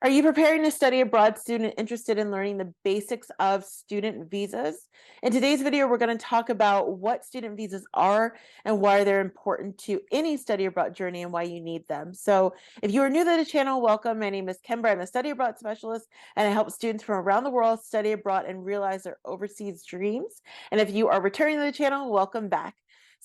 Are you preparing to study abroad student interested in learning the basics of student visas? In today's video, we're going to talk about what student visas are and why they're important to any study abroad journey and why you need them. So if you are new to the channel, welcome. My name is Kimber. I'm a study abroad specialist and I help students from around the world study abroad and realize their overseas dreams. And if you are returning to the channel, welcome back.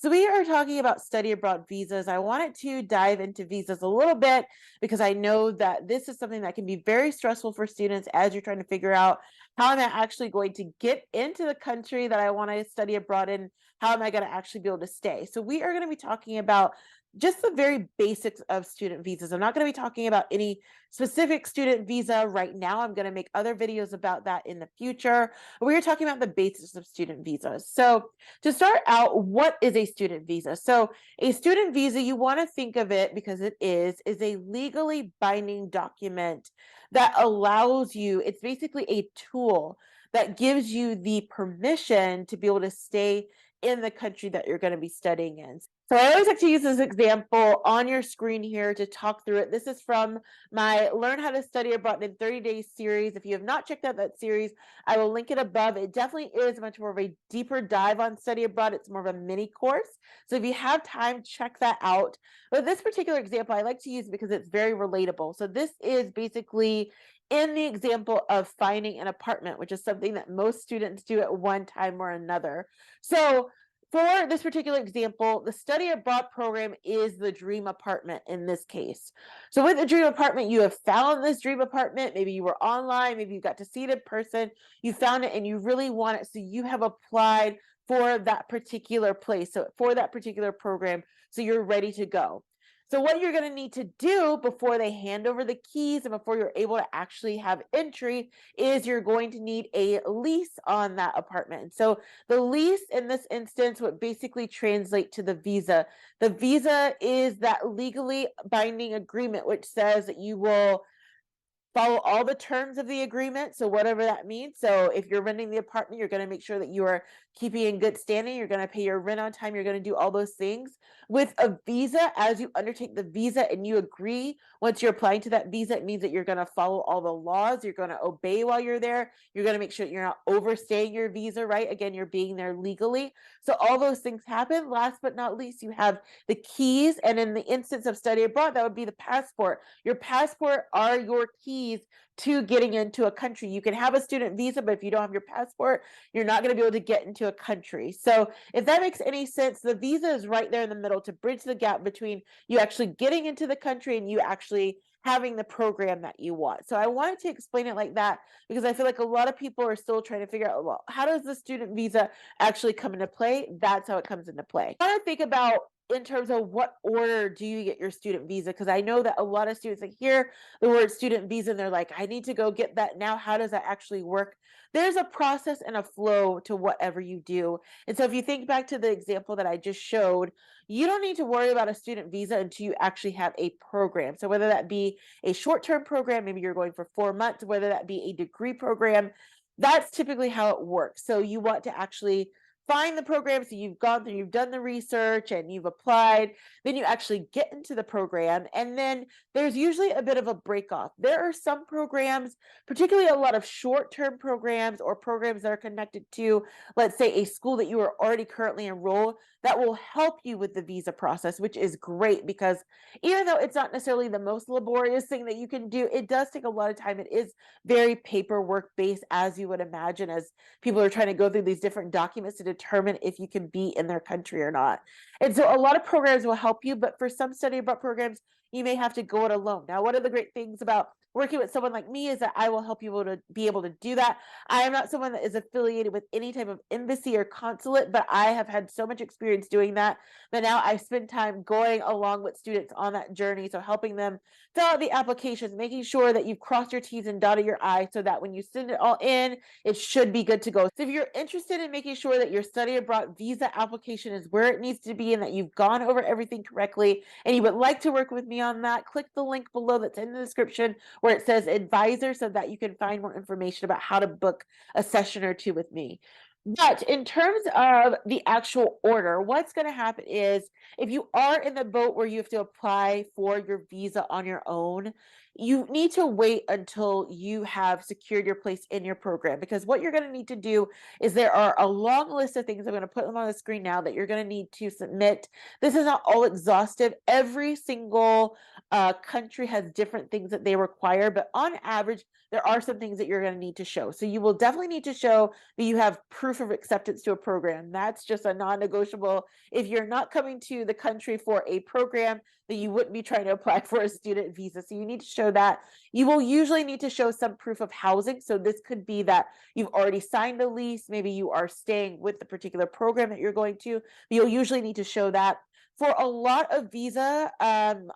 So we are talking about study abroad visas. I wanted to dive into visas a little bit because I know that this is something that can be very stressful for students as you're trying to figure out how am I actually going to get into the country that I want to study abroad in? How am I going to actually be able to stay? So we are going to be talking about just the very basics of student visas. I'm not going to be talking about any specific student visa right now. I'm going to make other videos about that in the future. But we are talking about the basics of student visas. So to start out, what is a student visa? So a student visa, you want to think of it because it is a legally binding document that allows you, it's basically a tool that gives you the permission to be able to stay in the country that you're going to be studying in. So I always like to use this example on your screen here to talk through it. This is from my Learn How to Study Abroad in 30 Days series. If you have not checked out that series, I will link it above. It definitely is much more of a deeper dive on study abroad. It's more of a mini course. So if you have time, check that out. But this particular example I like to use because it's very relatable. So this is basically in the example of finding an apartment, which is something that most students do at one time or another. So for this particular example, the study abroad program is the dream apartment in this case. So with the dream apartment, you have found this dream apartment. Maybe you were online, maybe you got to see it in person, you found it and you really want it. So you have applied for that particular place, so for that particular program, so you're ready to go. So what you're going to need to do before they hand over the keys and before you're able to actually have entry is you're going to need a lease on that apartment. So the lease in this instance would basically translate to the visa. The visa is that legally binding agreement which says that you will follow all the terms of the agreement. So whatever that means. So if you're renting the apartment, you're going to make sure that you are keeping in good standing. You're going to pay your rent on time. You're going to do all those things. With a visa, as you undertake the visa and you agree, once you're applying to that visa, it means that you're going to follow all the laws. You're going to obey while you're there. You're going to make sure that you're not overstaying your visa, right? Again, you're being there legally. So all those things happen. Last but not least, you have the keys. And in the instance of study abroad, that would be the passport. Your passport are your keys to getting into a country. You can have a student visa, but if you don't have your passport, you're not going to be able to get into a country. So if that makes any sense, the visa is right there in the middle to bridge the gap between you actually getting into the country and you actually having the program that you want. So I wanted to explain it like that because I feel like a lot of people are still trying to figure out, well, how does the student visa actually come into play? That's how it comes into play. I want to think about in terms of what order do you get your student visa? Because I know that a lot of students like hear the word student visa and they're like, I need to go get that now. How does that actually work? There's a process and a flow to whatever you do. And so if you think back to the example that I just showed, you don't need to worry about a student visa until you actually have a program. So whether that be a short-term program, maybe you're going for 4 months, whether that be a degree program, that's typically how it works. So you want to actually find the program. So you've gone through, you've done the research and you've applied, then you actually get into the program. And then there's usually a bit of a break off. There are some programs, particularly a lot of short-term programs or programs that are connected to, let's say, a school that you are already currently enrolled, that will help you with the visa process, which is great because even though it's not necessarily the most laborious thing that you can do, it does take a lot of time. It is very paperwork based, as you would imagine, as people are trying to go through these different documents to determine if you can be in their country or not. And so a lot of programs will help you, but for some study abroad programs, you may have to go it alone. Now, one of the great things about working with someone like me is that I will help you to be able to do that. I am not someone that is affiliated with any type of embassy or consulate, but I have had so much experience doing that now I spend time going along with students on that journey. So helping them fill out the applications, making sure that you've crossed your T's and dotted your I's so that when you send it all in, it should be good to go. So if you're interested in making sure that your study abroad visa application is where it needs to be and that you've gone over everything correctly and you would like to work with me on that, click the link below that's in the description where it says advisor so that you can find more information about how to book a session or two with me. But in terms of the actual order, what's going to happen is if you are in the boat where you have to apply for your visa on your own, you need to wait until you have secured your place in your program, because what you're going to need to do is there are a long list of things. I'm going to put them on the screen now that you're going to need to submit. This is not all exhaustive. Every single country has different things that they require, but on average, there are some things that you're going to need to show. So you will definitely need to show that you have proof of acceptance to a program. That's just a non-negotiable. If you're not coming to the country for a program, then you wouldn't be trying to apply for a student visa. So you need to show that. You will usually need to show some proof of housing. So this could be that you've already signed a lease. Maybe you are staying with the particular program that you're going to. You'll usually need to show that. For a lot of visa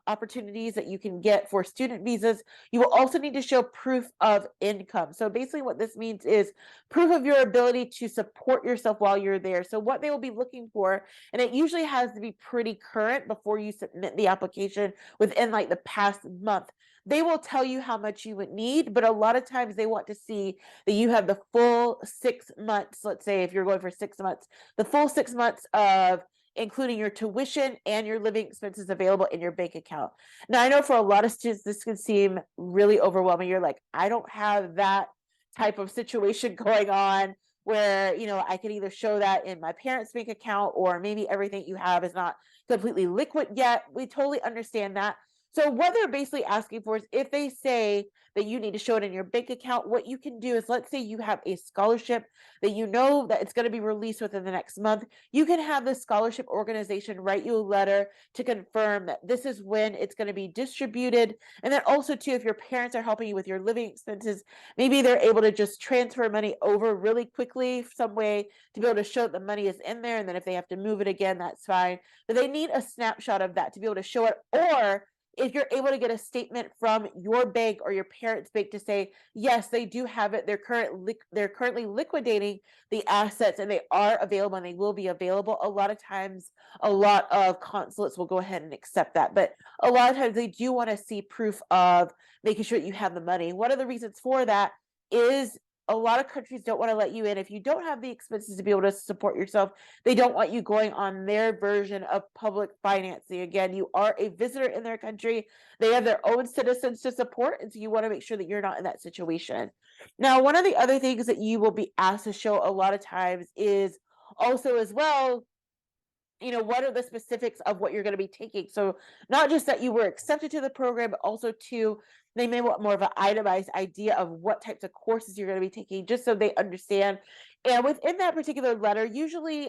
opportunities that you can get for student visas, you will also need to show proof of income. So basically what this means is proof of your ability to support yourself while you're there. So what they will be looking for, and it usually has to be pretty current before you submit the application within like the past month. They will tell you how much you would need, but a lot of times they want to see that you have the full 6 months. Let's say if you're going for 6 months, the full 6 months of including your tuition and your living expenses available in your bank account. Now, I know for a lot of students, this can seem really overwhelming. You're like, I don't have that type of situation going on where, I can either show that in my parents' bank account, or maybe everything you have is not completely liquid yet. We totally understand that. So what they're basically asking for is, if they say that you need to show it in your bank account, what you can do is, let's say you have a scholarship that you know that it's going to be released within the next month. You can have the scholarship organization write you a letter to confirm that this is when it's going to be distributed. And then also too, if your parents are helping you with your living expenses, maybe they're able to just transfer money over really quickly, some way to be able to show that the money is in there. And then if they have to move it again, that's fine. But they need a snapshot of that to be able to show it. Or if you're able to get a statement from your bank or your parents' bank to say, yes, they do have it, they're currently liquidating the assets and they are available and they will be available. A lot of times, a lot of consulates will go ahead and accept that. But a lot of times they do want to see proof of making sure that you have the money. One of the reasons for that is a lot of countries don't want to let you in if you don't have the expenses to be able to support yourself. They don't want you going on their version of public financing. Again, you are a visitor in their country. They have their own citizens to support, and so you want to make sure that you're not in that situation. Now, one of the other things that you will be asked to show a lot of times is also as well, what are the specifics of what you're going to be taking? So not just that you were accepted to the program, but also too, they may want more of an itemized idea of what types of courses you're going to be taking, just so they understand. And within that particular letter, usually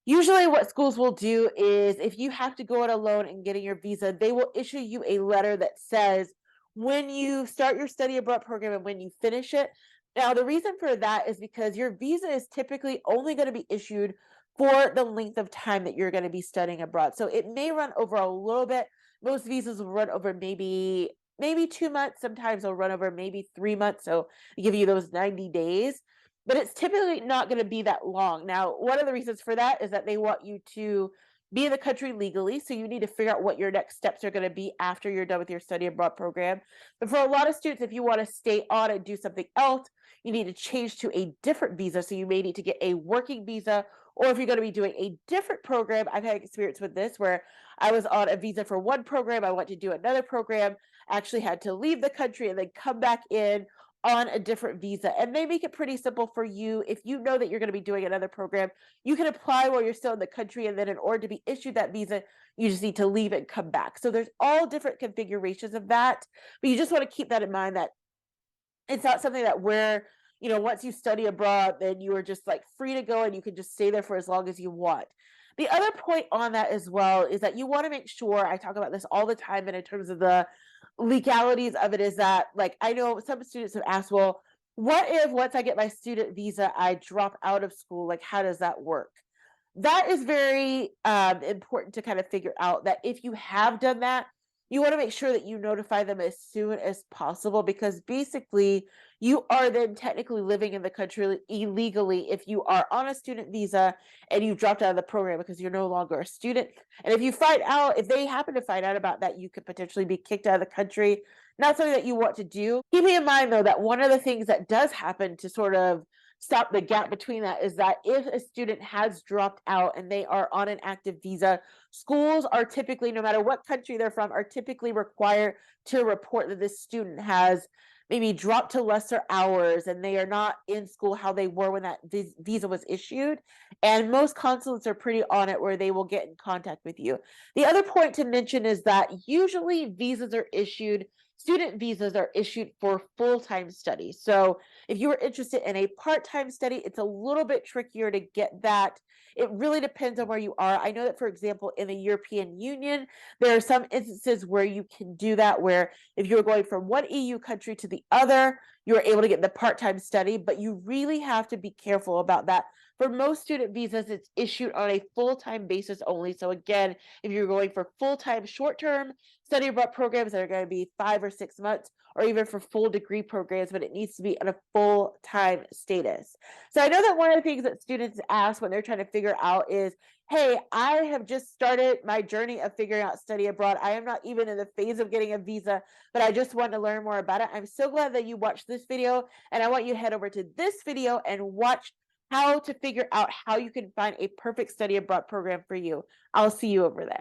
usually what schools will do is, if you have to go it alone and getting your visa, they will issue you a letter that says when you start your study abroad program and when you finish it. Now, the reason for that is because your visa is typically only going to be issued for the length of time that you're going to be studying abroad. So it may run over a little bit. Most visas will run over maybe 2 months. Sometimes they'll run over maybe 3 months. So they give you those 90 days, but it's typically not going to be that long. Now, one of the reasons for that is that they want you to be in the country legally. So you need to figure out what your next steps are going to be after you're done with your study abroad program. But for a lot of students, if you want to stay on and do something else, you need to change to a different visa. So you may need to get a working visa, or if you're going to be doing a different program. I've had experience with this where I was on a visa for one program. I went to do another program, actually had to leave the country and then come back in on a different visa. And they make it pretty simple for you. If you know that you're going to be doing another program, you can apply while you're still in the country. And then in order to be issued that visa, you just need to leave and come back. So there's all different configurations of that. But you just want to keep that in mind, that it's not something that once you study abroad, then you are just like free to go and you can just stay there for as long as you want. The other point on that as well is that you want to make sure, I talk about this all the time, and in terms of the legalities of it, is that, like, I know some students have asked, well, what if once I get my student visa, I drop out of school? Like, how does that work? That is very important to kind of figure out, that if you have done that, you want to make sure that you notify them as soon as possible, because basically you are then technically living in the country illegally if you are on a student visa and you dropped out of the program because you're no longer a student. And if they happen to find out about that, you could potentially be kicked out of the country. Not something that you want to do. Keeping in mind, though, that one of the things that does happen to sort of stop the gap between that is that if a student has dropped out and they are on an active visa, schools are typically, no matter what country they're from, are typically required to report that this student has maybe dropped to lesser hours and they are not in school how they were when that visa was issued. And most consulates are pretty on it where they will get in contact with you. The other point to mention is that usually student visas are issued for full-time study. So if you are interested in a part-time study, it's a little bit trickier to get that. It really depends on where you are. I know that, for example, in the European Union, there are some instances where you can do that, where if you're going from one EU country to the other, you're able to get the part-time study, but you really have to be careful about that. For most student visas, it's issued on a full-time basis only. So again, if you're going for full-time short-term study abroad programs that are going to be 5 or 6 months, or even for full degree programs, but it needs to be on a full-time status. So I know that one of the things that students ask when they're trying to figure out is, hey, I have just started my journey of figuring out study abroad. I am not even in the phase of getting a visa, but I just want to learn more about it. I'm so glad that you watched this video, and I want you to head over to this video and watch how to figure out how you can find a perfect study abroad program for you. I'll see you over there.